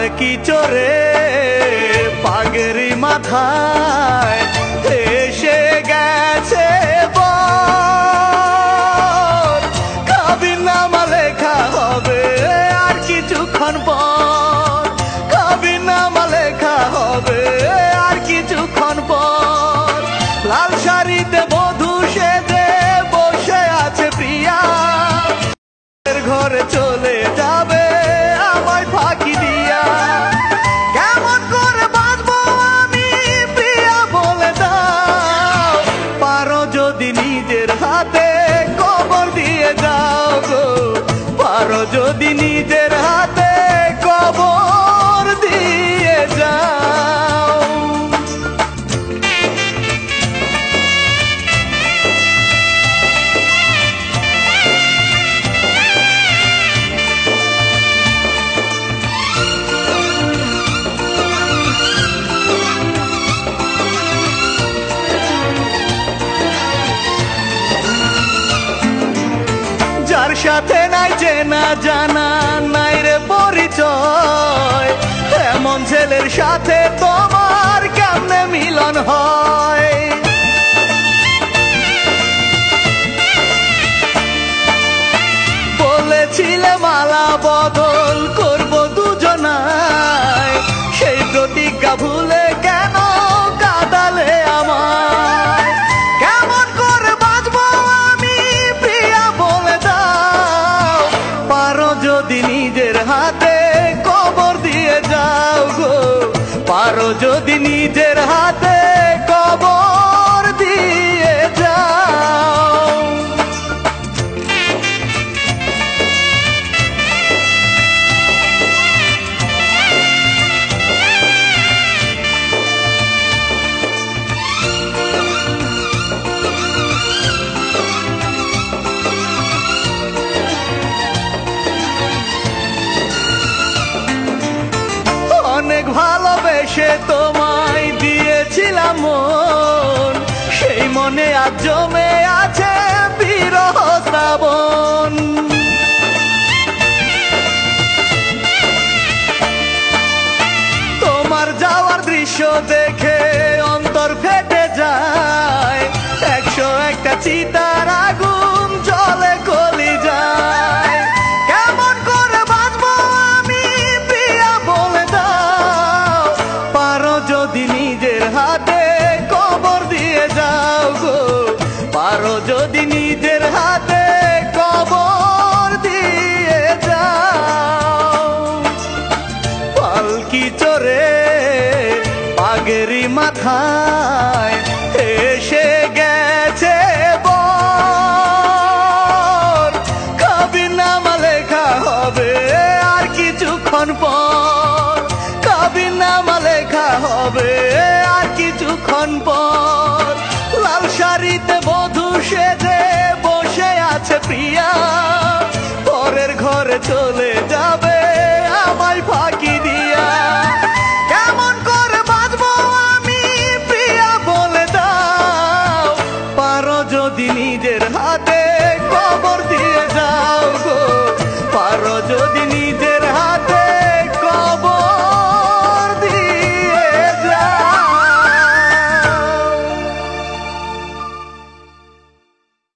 পালকি চড়ে পাগড়ি মাথায় এসে গেছে বর। কাবিননামা লেখা হবে আর কিছুক্ষণ পর, কাবিননামা লেখা হবে আর কিছুক্ষণ পর। লাল শাড়িতে বধূ সেজে বসে আছে প্রিয়া, ঘরে চলে যাবে আমায় ফাঁকি দিয়া। কেমন করে বাঁচবো আমি প্রিয়া বলে দাও, পারো যদি নিজের হাতে কবর দিয়ে যাও গো, পারো যদি নিজের হাতে কবর দিয়ে যাও। যার সাথে নাই চেনা জানা নাই রে পরিচয়, এমন ছেলের সাথে তোমার কেমনে মিলন হয়। বলেছিলে মালা বদল করব দুজনায়, সেই প্রতিজ্ঞা ভুলে কেন কাঁদালে আমায়। কেমন করে বাঁচবো আমি প্রিয়া বলে দাও, পারো যদি নিজের হাতে কবর দিয়ে যাও গো, পারো যদি নিজের হাতে কবর দিয়ে যাও। অনেক ভালোবেসে তোমায় দিয়েছিলাম মন, সেই মনে আজ জমে আছে বিরহ শ্রাবণ। তোমার যাওয়ার দৃশ্য দেখে অন্তর ফেটে যায়, 101টা চিতার আগুন জ্বলে কলিজায়। কেমন করে বাঁচবো আমি প্রিয়া বলে দাও, পারো যদি নিজের হাতে কবর দিয়ে যাও গো, পারো যদি নিজের হাতে কবর দিয়ে যাও। পালকি চড়ে পাগড়ি মাথায় এসে গেছে বর। কাবিননামা লেখা হবে আর কিছুক্ষণ পর, কাবিননামা লেখা হবে আর কিছুক্ষণ পর। লাল শাড়িতে বধূ সেজে বসে আছে প্রিয়া, পরের ঘরে চলে যাবে আমায় ফাঁকি দিয়া। কেমন করে বাঁচবো আমি প্রিয়া বলে দাও, পারো যদি নিজের হাতে কবর দিয়ে যাও গো, পারো যদি নিজের